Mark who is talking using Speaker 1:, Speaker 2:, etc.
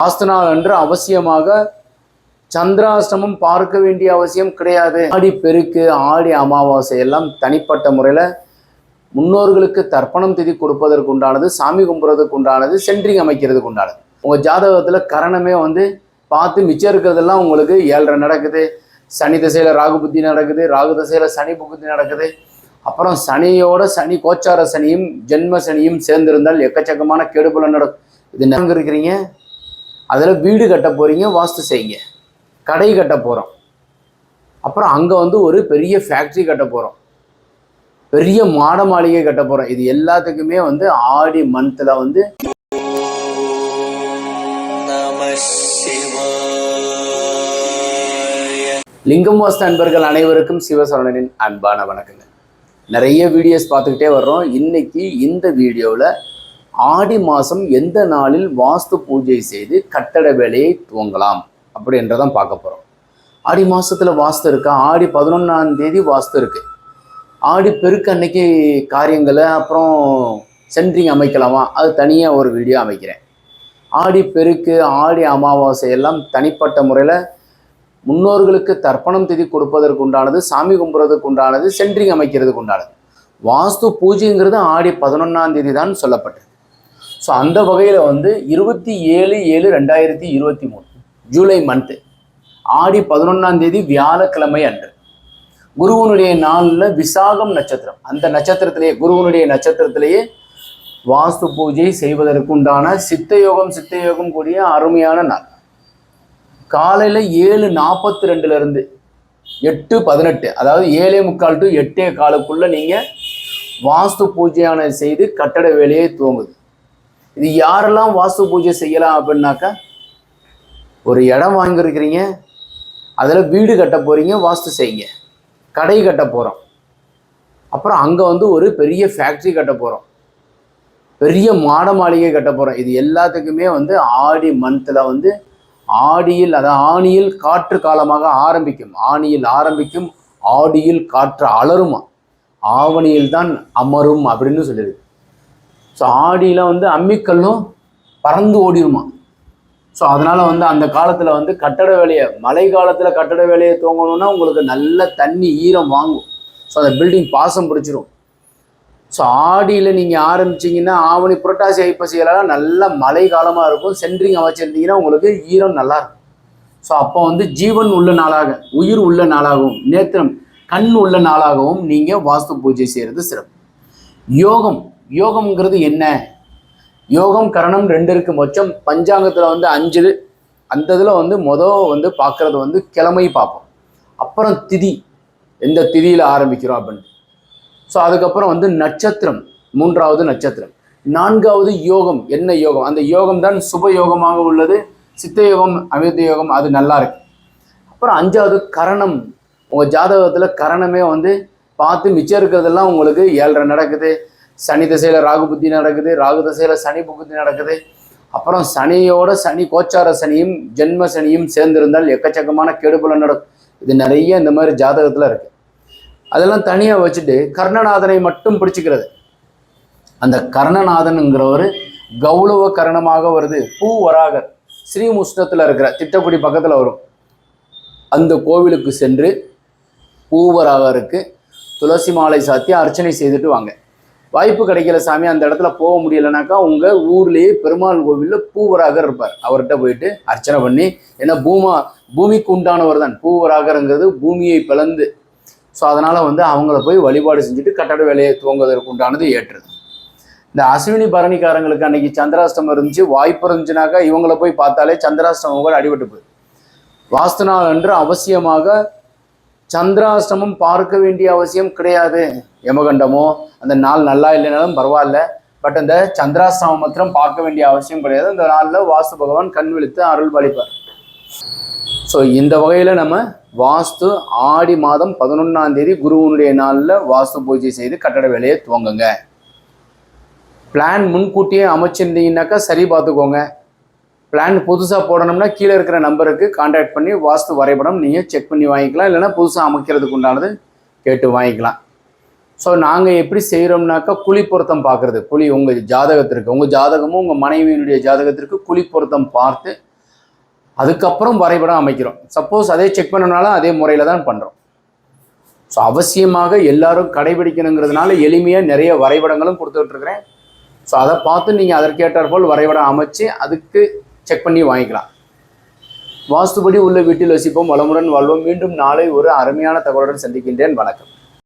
Speaker 1: வாஸ்து நாள் அன்று அவசியமாக சந்திராஷ்டமம் பார்க்க வேண்டிய அவசியம் கிடையாது. ஆடி பெருக்கு, ஆடி அமாவாசை எல்லாம் தனிப்பட்ட முறையில் முன்னோர்களுக்கு தர்ப்பணம் திதி கொடுப்பதற்கு உண்டானது, சாமி கும்புறதுக்கு உண்டானது, சென்ட்ரிங் அமைக்கிறதுக்கு உண்டானது. உங்கள் ஜாதகத்தில் கரணமே பார்த்து மிச்சம் இருக்கிறதெல்லாம் உங்களுக்கு 7.5 நடக்குது. சனி திசையில் ராகு புத்தி நடக்குது, ராகு திசையில் சனி புத்தி நடக்குது. அப்புறம் சனியோட சனி கோச்சார சனியும் ஜென்ம சனியும் சேர்ந்திருந்தால் எக்கச்சக்கமான கெடுபலன் நடக்கும். இது நாங்கள் இருக்கிறீங்க, அதில் வீடு கட்ட போகிறீங்க, வாஸ்து செய்யுங்க. கடை கட்ட போகிறோம், அப்புறம் அங்கே ஒரு பெரிய ஃபேக்ட்ரி கட்ட போகிறோம், பெரிய மாட மாளிகை கட்ட போகிறோம். இது எல்லாத்துக்குமே ஆடி மந்த்தில் லிங்கம் வாஸ்து அன்பர்கள் அனைவருக்கும் சிவசரணனின் அன்பான வணக்கங்கள். நிறைய வீடியோஸ் பார்த்துக்கிட்டே வர்றோம். இன்னைக்கு இந்த வீடியோவில் ஆடி மாதம் எந்த நாளில் வாஸ்து பூஜை செய்து கட்டட வேலையை துவங்கலாம் அப்படின்றதான் பார்க்க போகிறோம். ஆடி மாதத்தில் வாஸ்து இருக்கா? ஆடி 11ஆம் தேதி வாஸ்து இருக்குது. ஆடி பெருக்கு அன்னைக்கு காரியங்களை அப்புறம் சென்ட்ரிங் அமைக்கலாமா, அது தனியாக ஒரு வீடியோ அமைக்கிறேன். ஆடி பெருக்கு, ஆடி அமாவாசை எல்லாம் தனிப்பட்ட முறையில் முன்னோர்களுக்கு தர்ப்பணம் திதி கொடுப்பதற்கு உண்டானது, சாமி கும்புறதுக்கு உண்டானது, சென்ட்ரிங் அமைக்கிறதுக்கு உண்டானது. வாஸ்து பூஜைங்கிறது ஆடி 11ஆம் தேதி தான் சொல்லப்பட்டது. ஸோ அந்த வகையில் 27/7/2023 ஜூலை மந்த்து ஆடி 11ஆம் தேதி வியாழக்கிழமை அன்று குருவனுடைய நாளில் விசாகம் நட்சத்திரம், அந்த நட்சத்திரத்திலேயே குருவனுடைய நட்சத்திரத்திலேயே வாஸ்து பூஜை செய்வதற்கு உண்டான சித்தயோகம் கூடிய அருமையான நாள். காலையில் 7:42 8:18, அதாவது 7:45 to 8:15 நீங்கள் வாஸ்து பூஜையான செய்து கட்டட வேலையை துவங்குது. இது யாரெல்லாம் வாஸ்து பூஜை செய்யலாம் அப்படின்னாக்கா, ஒரு இடம் வாங்கியிருக்கிறீங்க, அதில் வீடு கட்ட போகிறீங்க, வாஸ்து செய்யுங்க. கடை கட்ட போகிறோம், அப்புறம் அங்கே ஒரு பெரிய ஃபேக்ட்ரி கட்ட போகிறோம், பெரிய மாட மாளிகை கட்ட போகிறோம். இது எல்லாத்துக்குமே ஆடி மந்தில் ஆடியில், அதாவது ஆணியில் காற்று காலமாக ஆரம்பிக்கும். ஆணியில் ஆரம்பிக்கும், ஆடியில் காற்று அலருமா, ஆவணியில் தான் அமரும் அப்படின்னு சொல்லியிருக்கு. ஸோ ஆடியில் அம்மிக்கல்லும் பறந்து ஓடிடுமா. ஸோ அதனால் அந்த காலத்தில் கட்டட வேலையை, மழை காலத்தில் கட்டட வேலையை துவங்கணுன்னா உங்களுக்கு நல்ல தண்ணி ஈரம் வாங்கும். ஸோ அந்த பில்டிங் பாசம் பிடிச்சிரும். ஸோ ஆடியில் நீங்கள் ஆரம்பிச்சிங்கன்னா ஆவணி புரட்டாசி ஐப்பசியெல்லாம் நல்ல மழை காலமாக இருக்கும். சென்ட்ரிங் அமைச்சிருந்தீங்கன்னா உங்களுக்கு ஈரம் நல்லாயிருக்கும். ஸோ அப்போ ஜீவன் உள்ள நாளாக, உயிர் உள்ள நாளாகவும், நேத்திரம் கண் உள்ள நாளாகவும் நீங்கள் வாஸ்து பூஜை செய்கிறது சிறப்பு. யோகம்ங்கிறது என்ன? யோகம் கரணம் 2 இருக்குது மொச்சம். பஞ்சாங்கத்தில் 5, அந்த இதில் மொதல் பார்க்குறது கிழமை பார்ப்போம். அப்புறம் திதி, எந்த திதியில் ஆரம்பிக்கிறோம் அப்படின்னு. ஸோ அதுக்கப்புறம் நட்சத்திரம், 3வது நட்சத்திரம். 4வது யோகம். என்ன யோகம்? அந்த யோகம் தான் சுப யோகமாக உள்ளது. சித்த யோகம், அமிர்த யோகம், அது நல்லா இருக்கு. அப்புறம் 5வது கரணம். உங்கள் ஜாதகத்தில் கரணமே பார்த்து மிச்சம் இருக்கிறதெல்லாம் உங்களுக்கு 7.5 நடக்குது. சனி திசையில் ராகு புத்தி நடக்குது, ராகு திசையில் சனி புத்தி நடக்குது. அப்புறம் சனியோட சனி கோச்சார சனியும் ஜென்ம சனியும் சேர்ந்திருந்தால் எக்கச்சக்கமான கெடுபலன் நடக்கும். இது நிறைய இந்த மாதிரி ஜாதகத்தில் இருக்குது. அதெல்லாம் தனியாக வச்சுட்டு கர்ணநாதனை மட்டும் பிடிச்சிக்கிறது. அந்த கர்ணநாதனுங்கிறவர் கௌரவ கரணமாக வருது. பூவராகர் ஸ்ரீமுஷ்ணத்தில் இருக்கிற திட்டக்குடி பக்கத்தில் வரும். அந்த கோவிலுக்கு சென்று பூவராகருக்கு துளசி மாலை சாத்தி அர்ச்சனை செய்துட்டு வாங்க. வாய்ப்பு கிடைக்கல சாமி, அந்த இடத்துல போக முடியலைனாக்கா உங்கள் ஊர்லேயே பெருமாள் கோவிலில் பூவராகர் இருப்பார். அவர்கிட்ட போயிட்டு அர்ச்சனை பண்ணி, ஏன்னா பூமிக்கு உண்டானவர் தான் பூவராகருங்கிறது, பூமியை பிளந்து. ஸோ அதனால் அவங்கள போய் வழிபாடு செஞ்சுட்டு கட்டட வேலையை துவங்குவதற்கு உண்டானது ஏற்றுது. இந்த அஸ்வினி பரணிக்காரங்களுக்கு அன்னைக்கு சந்திராஷ்டமம் இருந்துச்சு. வாய்ப்பு இருந்துச்சுனாக்கா இவங்கள போய் பார்த்தாலே சந்திராஷ்டமம் கூட அடிபட்டு போகுது. வாஸ்து நாள் அன்று அவசியமாக சந்திராஷ்டமம் பார்க்க வேண்டிய அவசியம் கிடையாது. யமகண்டமோ அந்த நாள் நல்லா இல்லைனாலும் பரவாயில்ல, பட் அந்த சந்திராஷ்டமம் மாத்திரம் பார்க்க வேண்டிய அவசியம் கிடையாது. அந்த நாளில் வாஸ்து பகவான் கண் விழித்து அருள் பாலிப்பார். ஸோ இந்த வகையில் நம்ம வாஸ்து ஆடி மாதம் 11ஆம் தேதி குருவனுடைய நாளில் வாஸ்து பூஜை செய்து கட்டட வேலையை துவங்குங்க. பிளான் முன்கூட்டியே அமைச்சிருந்தீங்கன்னாக்கா சரி பார்த்துக்கோங்க. பிளான் புதுசாக போடணும்னா கீழே இருக்கிற நம்பருக்கு கான்டாக்ட் பண்ணி வாஸ்து வரைபடம் நீங்கள் செக் பண்ணி வாங்கிக்கலாம், இல்லைனா புதுசாக அமைக்கிறதுக்கு உண்டானது கேட்டு வாங்கிக்கலாம். ஸோ நாங்கள் எப்படி செய்கிறோம்னாக்கா குழி பொருத்தம் பார்க்குறது. குழி உங்கள் ஜாதகத்திற்கு, உங்கள் ஜாதகமும் உங்கள் மனைவியினுடைய ஜாதகத்திற்கு குழி பொருத்தம் பார்த்து அதுக்கப்புறம் வரைபடம் அமைக்கிறோம். சப்போஸ் அதே செக் பண்ணனாலும் அதே முறையில் தான் பண்ணுறோம். ஸோ அவசியமாக எல்லாரும் கடைபிடிக்கணுங்கிறதுனால எளிமையாக நிறைய வரைபடங்களும் கொடுத்துட்ருக்குறேன். ஸோ அதை பார்த்து நீங்கள் அதற்கேற்றாற்போல் வரைபடம் அமைச்சு அதுக்கு செக் பண்ணி வாங்கிக்கலாம். வாஸ்துபடி உள்ள வீட்டில் வசிப்போம், வளமுடன் வாழ்வோம். மீண்டும் நாளை ஒரு அருமையான தகவலுடன் சந்திக்கின்றேன். வணக்கம்.